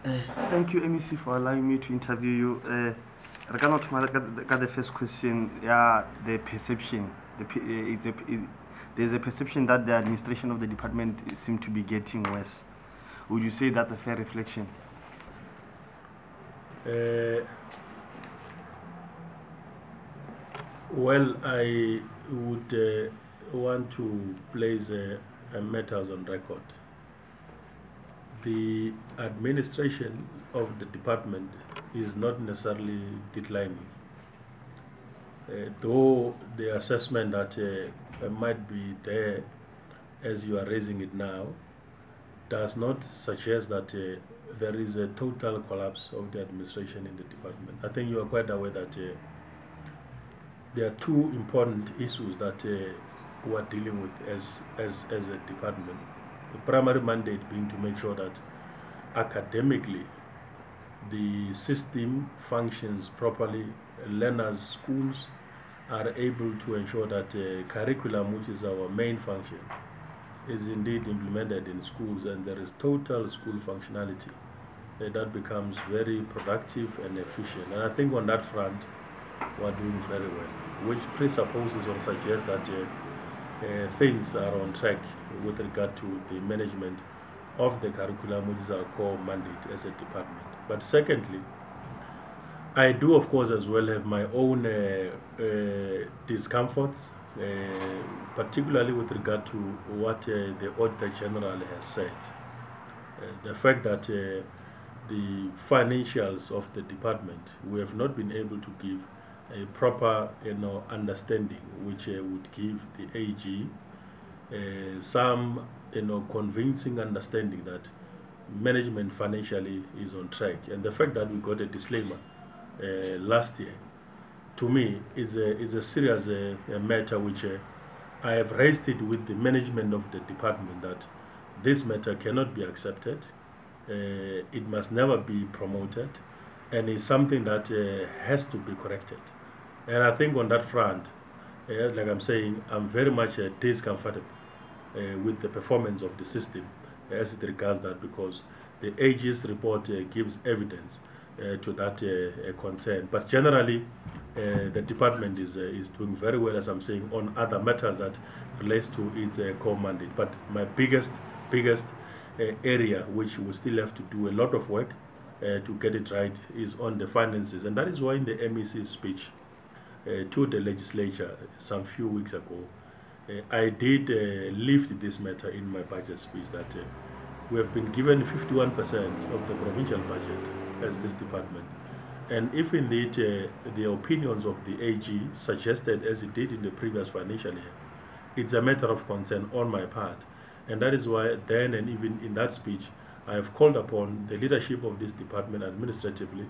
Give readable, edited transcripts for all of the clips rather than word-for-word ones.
Thank you, MEC, for allowing me to interview you. The first question, yeah, the perception. There's a perception that the administration of the department seem to be getting worse. Would you say that's a fair reflection? Well, I would want to place matters on record. The administration of the department is not necessarily declining. Though the assessment that might be there as you are raising it now does not suggest that there is a total collapse of the administration in the department. I think you are quite aware that there are two important issues that we are dealing with as a department. The primary mandate being to make sure that academically the system functions properly, learners, schools are able to ensure that curriculum, which is our main function, is indeed implemented in schools and there is total school functionality. That becomes very productive and efficient. And I think on that front, we're doing very well, which presupposes or suggests that things are on track with regard to the management of the curriculum, which is our core mandate as a department. But secondly, I do, of course, as well have my own discomforts, particularly with regard to what the Auditor General has said. The fact that the financials of the department, we have not been able to give a proper understanding, which would give the AG some convincing understanding that management financially is on track. And the fact that we got a disclaimer last year, to me, is a serious matter which I have raised it with the management of the department that this matter cannot be accepted. It must never be promoted, and it's something that has to be corrected. And I think on that front, like I'm saying, I'm very much discomfortable with the performance of the system as it regards that, because the AG's report gives evidence to that concern. But generally, the department is doing very well, as I'm saying, on other matters that relates to its core mandate. But my biggest area, which we still have to do a lot of work to get it right, is on the finances. And that is why in the MEC speech to the legislature some few weeks ago, I did lift this matter in my budget speech that we have been given 51% of the provincial budget as this department. And if indeed the opinions of the AG suggested as it did in the previous financial year, it's a matter of concern on my part. And that is why then, and even in that speech, I have called upon the leadership of this department administratively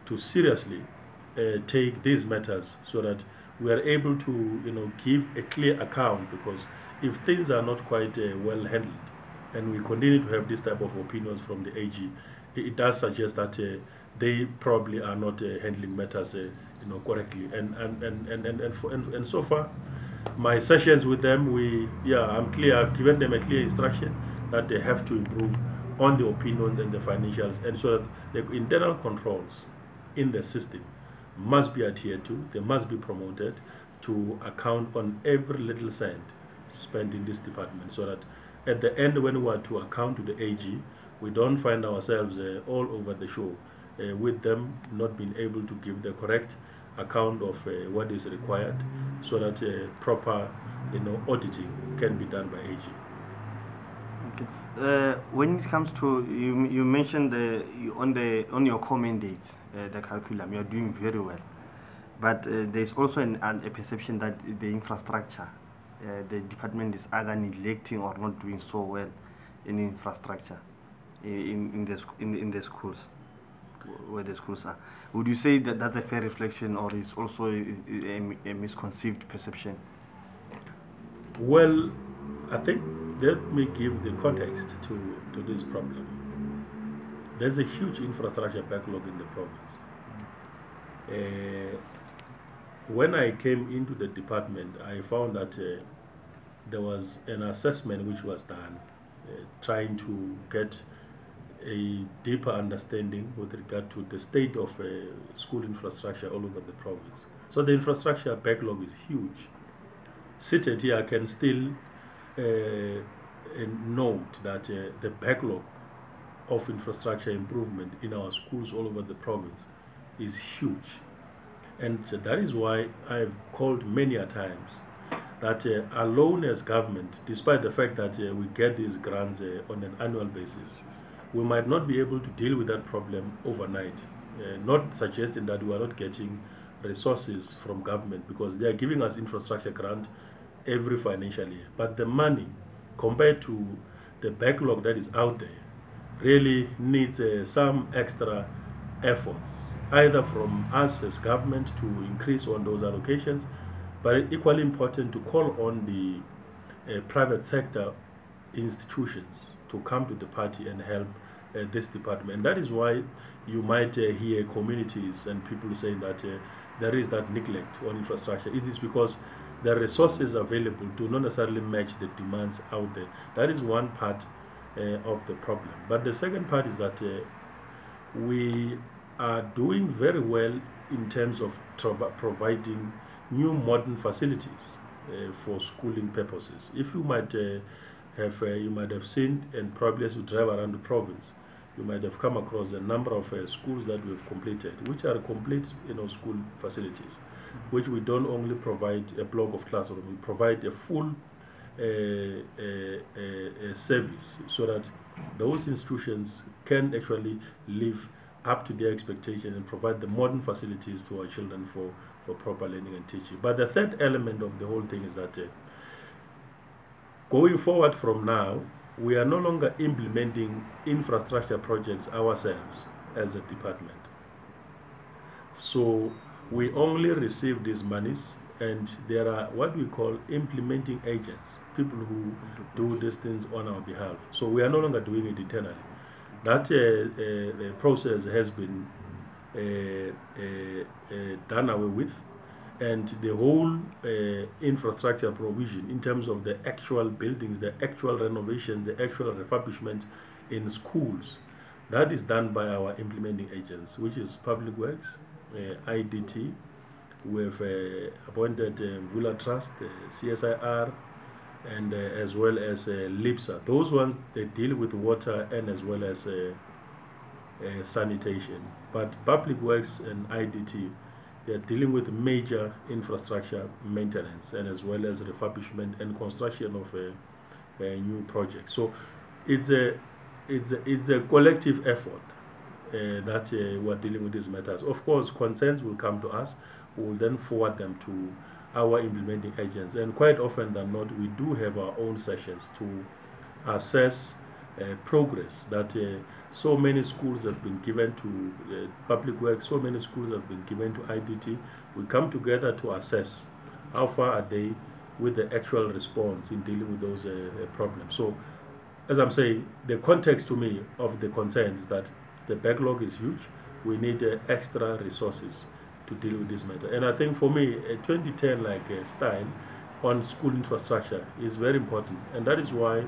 to seriously take these matters so that we are able to give a clear account, because if things are not quite well handled and we continue to have this type of opinions from the AG, it does suggest that they probably are not handling matters correctly. And so far, my sessions with them, I'm clear. I've given them a clear instruction that they have to improve on the opinions and the financials, and so that the internal controls in the system must be adhered to. They must be promoted to account on every little cent spent in this department, so that at the end, when we are to account to the AG, we don't find ourselves all over the show with them not being able to give the correct account of what is required, so that proper auditing can be done by AG. Okay. When it comes to you mentioned on your core mandates, the curriculum, you're doing very well, but there's also a perception that the infrastructure, the department is either neglecting or not doing so well in infrastructure in the schools, where the schools are. Would you say that that's a fair reflection, or is also a misconceived perception? Well, I think let me give the context to this problem. There's a huge infrastructure backlog in the province. When I came into the department, I found that there was an assessment which was done trying to get a deeper understanding with regard to the state of school infrastructure all over the province. So the infrastructure backlog is huge. Seated here, I can still note that the backlog of infrastructure improvement in our schools all over the province is huge. And that is why I've called many a times that alone as government, despite the fact that we get these grants on an annual basis, we might not be able to deal with that problem overnight. Not suggesting that we are not getting resources from government, because they are giving us infrastructure grant every financial year. But the money, compared to the backlog that is out there, really needs some extra efforts, either from us as government to increase on those allocations, but equally important to call on the private sector institutions to come to the party and help this department. And that is why you might hear communities and people saying that there is that neglect on infrastructure. It is because the resources available do not necessarily match the demands out there. That is one part of the problem. But the second part is that we are doing very well in terms of providing new modern facilities for schooling purposes. If you might have seen, and probably as you drive around the province, you might have come across a number of schools that we've completed, which are complete, school facilities, which we don't only provide a block of classroom, we provide a full service, so that those institutions can actually live up to their expectation and provide the modern facilities to our children for proper learning and teaching. But the third element of the whole thing is that going forward from now, we are no longer implementing infrastructure projects ourselves as a department. So we only receive these monies, and there are what we call implementing agents, people who do these things on our behalf. So we are no longer doing it internally. That the process has been done away with, and the whole infrastructure provision in terms of the actual buildings, the actual renovation, the actual refurbishment in schools, that is done by our implementing agents, which is Public Works, IDT. We've appointed Vula Trust, CSIR, and as well as LIPSA. Those ones, they deal with water and as well as sanitation. But Public Works and IDT, they are dealing with major infrastructure maintenance and as well as refurbishment and construction of a new project. So it's a collective effort that we're dealing with these matters. Of course, concerns will come to us. We will then forward them to our implementing agents, and quite often than not, we do have our own sessions to assess progress that so many schools have been given to Public Works, so many schools have been given to IDT. We come together to assess how far are they with the actual response in dealing with those problems. So, as I'm saying, the context to me of the concerns is that the backlog is huge. We need extra resources to deal with this matter. And I think for me, a 2010 style on school infrastructure is very important. And that is why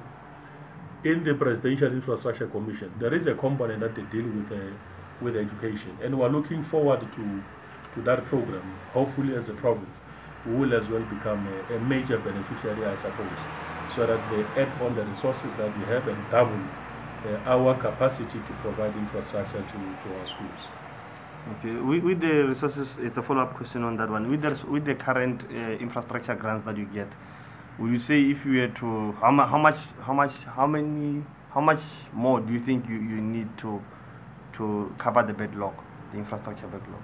in the Presidential Infrastructure Commission, there is a component that they deal with education. And we're looking forward to that program. Hopefully as a province, we will as well become a major beneficiary, I suppose, so that they add on the resources that we have and double our capacity to provide infrastructure to our schools. Okay, with the resources, it's a follow-up question on that one. With the current infrastructure grants that you get, would you say if you were to how much more do you think you need to cover the backlog, the infrastructure backlog?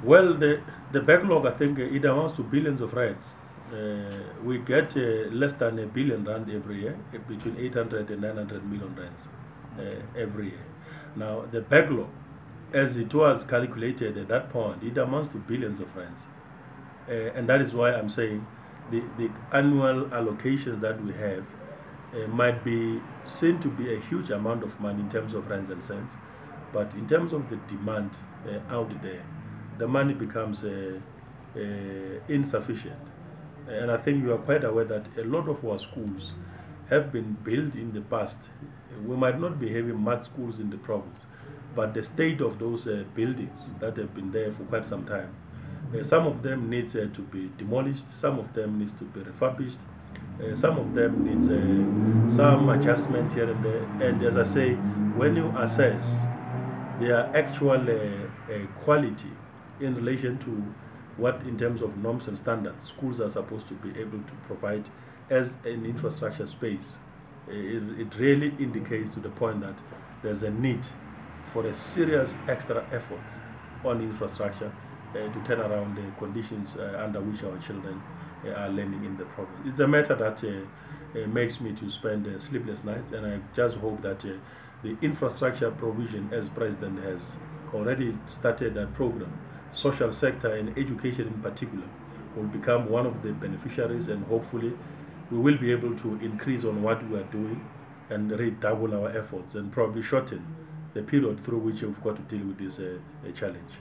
Well, the backlog, I think it amounts to billions of rands. We get less than R1 billion every year, between 800 and 900 million rands every year. Now, the backlog, as it was calculated at that point, it amounts to billions of rands. And that is why I'm saying the annual allocations that we have might be seen to be a huge amount of money in terms of rands and cents, but in terms of the demand out there, the money becomes insufficient. And I think you are quite aware that a lot of our schools have been built in the past. We might not be having much schools in the province, but the state of those buildings that have been there for quite some time, some of them needs to be demolished, some of them needs to be refurbished, some of them needs some adjustments here and there. And as I say, when you assess their actual quality in relation to what, in terms of norms and standards, schools are supposed to be able to provide as an infrastructure space, it really indicates to the point that there's a need for a serious extra efforts on infrastructure to turn around the conditions under which our children are learning in the province. It's a matter that makes me to spend sleepless nights, and I just hope that the infrastructure provision, as President has already started that program, social sector and education in particular will become one of the beneficiaries, and hopefully we will be able to increase on what we are doing and redouble our efforts and probably shorten the period through which we've got to deal with this challenge.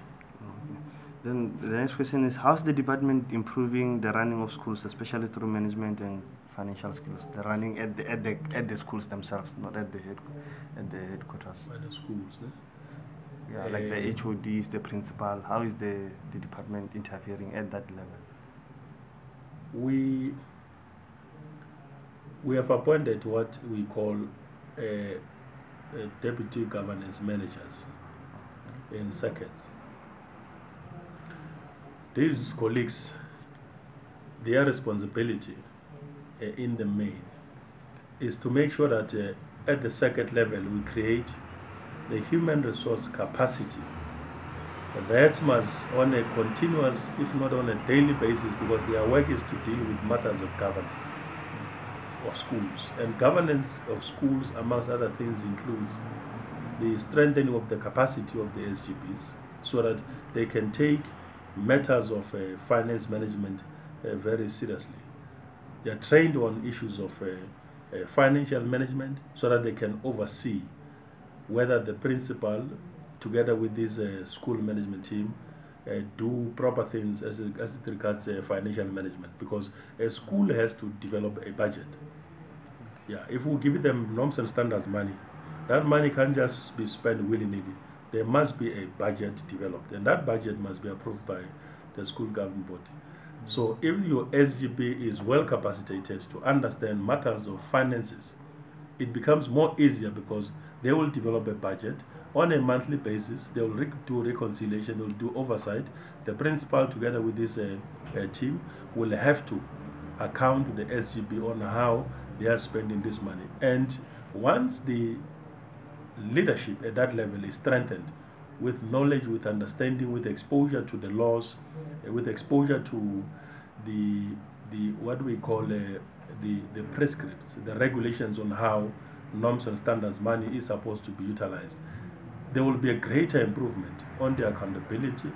Okay. Then the next question is, how is the department improving the running of schools, especially through management and financial skills? The running at the schools themselves, not at the headquarters. By the schools, eh? Yeah, like the HODs, the principal. How is the department interfering at that level? We have appointed what we call deputy governance managers in circuits. These colleagues, their responsibility in the main is to make sure that at the circuit level we create the human resource capacity that must, on a continuous, if not on a daily basis, because their work is to deal with matters of governance of schools. And governance of schools, amongst other things, includes the strengthening of the capacity of the SGBs so that they can take matters of finance management very seriously. They are trained on issues of financial management so that they can oversee whether the principal, together with this school management team, do proper things as it regards financial management, because a school has to develop a budget. Yeah, if we give them norms and standards money, that money can't just be spent willy-nilly. There must be a budget developed, and that budget must be approved by the school governing body. So if your SGB is well capacitated to understand matters of finances, it becomes more easier because they will develop a budget on a monthly basis. They will do reconciliation, they will do oversight. The principal, together with this team, will have to account to the SGB on how they are spending this money. And once the leadership at that level is strengthened with knowledge, with understanding, with exposure to the laws, with exposure to the what we call the prescripts, the regulations on how norms and standards money is supposed to be utilized, there will be a greater improvement on the accountability,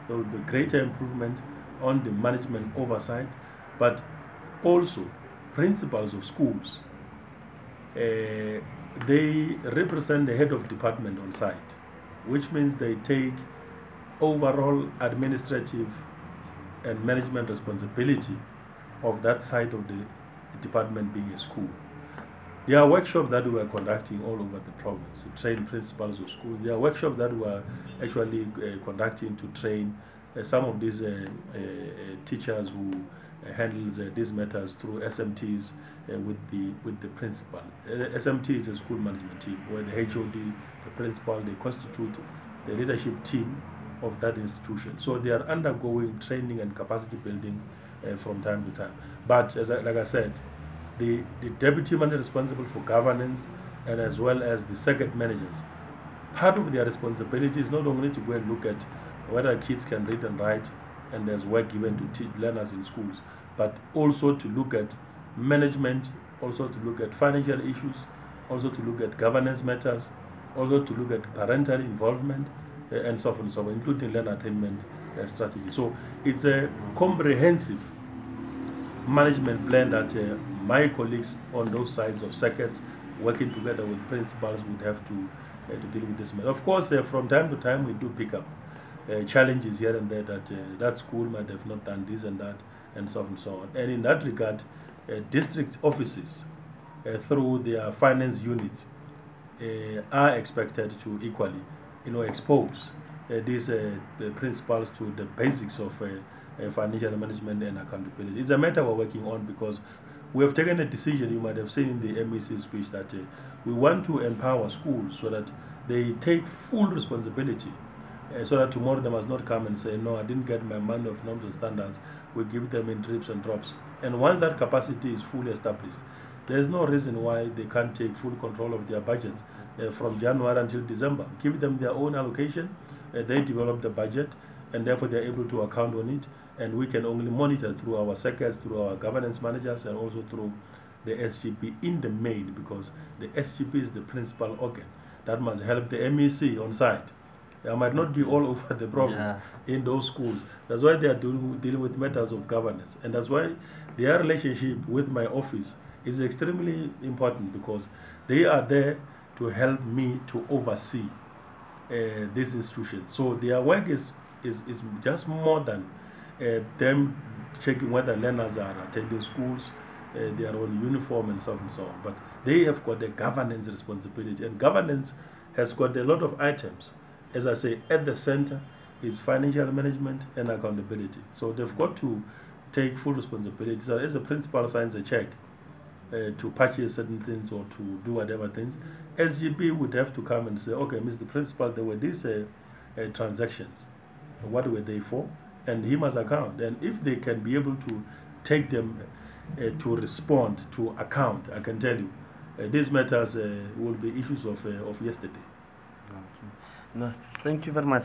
there will be greater improvement on the management oversight, but also principals of schools, they represent the head of department on site, which means they take overall administrative and management responsibility of that side of the department being a school. There are workshops that we are conducting all over the province to train principals of schools. There are workshops that we are actually conducting to train some of these teachers who handles these matters through SMTs with the principal. SMT is a school management team where the HOD, the principal, they constitute the leadership team of that institution. So they are undergoing training and capacity building from time to time. But like I said, the deputy manager responsible for governance and as well as the circuit managers, part of their responsibility is not only to go and look at whether kids can read and write and there's work given to teach learners in schools, but also to look at management, also to look at financial issues, also to look at governance matters, also to look at parental involvement, and so on and so on, including learner attainment strategy. So it's a comprehensive management plan that my colleagues on those sides of circuits, working together with principals, would have to deal with this matter. Of course, from time to time, we do pick up challenges here and there that that school might have not done this and that, and so on and so on. And in that regard, district offices through their finance units are expected to equally, expose these principals to the basics of financial management and accountability. It's a matter we're working on, because we have taken a decision. You might have seen in the MEC speech that we want to empower schools so that they take full responsibility, so that tomorrow they must not come and say, no, I didn't get my money of norms and standards. We give them in drips and drops. And once that capacity is fully established, there's no reason why they can't take full control of their budgets from January until December. Give them their own allocation, they develop the budget, and therefore they're able to account on it. And we can only monitor through our secretaries, through our governance managers, and also through the SGP in the main, because the SGP is the principal organ that must help the MEC on site. They might not be all over the province in those schools. That's why they are dealing with matters of governance. And that's why their relationship with my office is extremely important, because they are there to help me to oversee these institutions. So their work is just more than them checking whether learners are attending schools, they are on uniform and so on and so on. But they have got a governance responsibility, and governance has got a lot of items. As I say, at the center is financial management and accountability. So they've got to take full responsibility. So as a principal signs a check to purchase certain things or to do whatever things, SGP would have to come and say, okay, Mr. Principal, there were these transactions. What were they for? And he must account. And if they can be able to take them to respond to account, I can tell you, these matters will be issues of yesterday. No, thank you very much.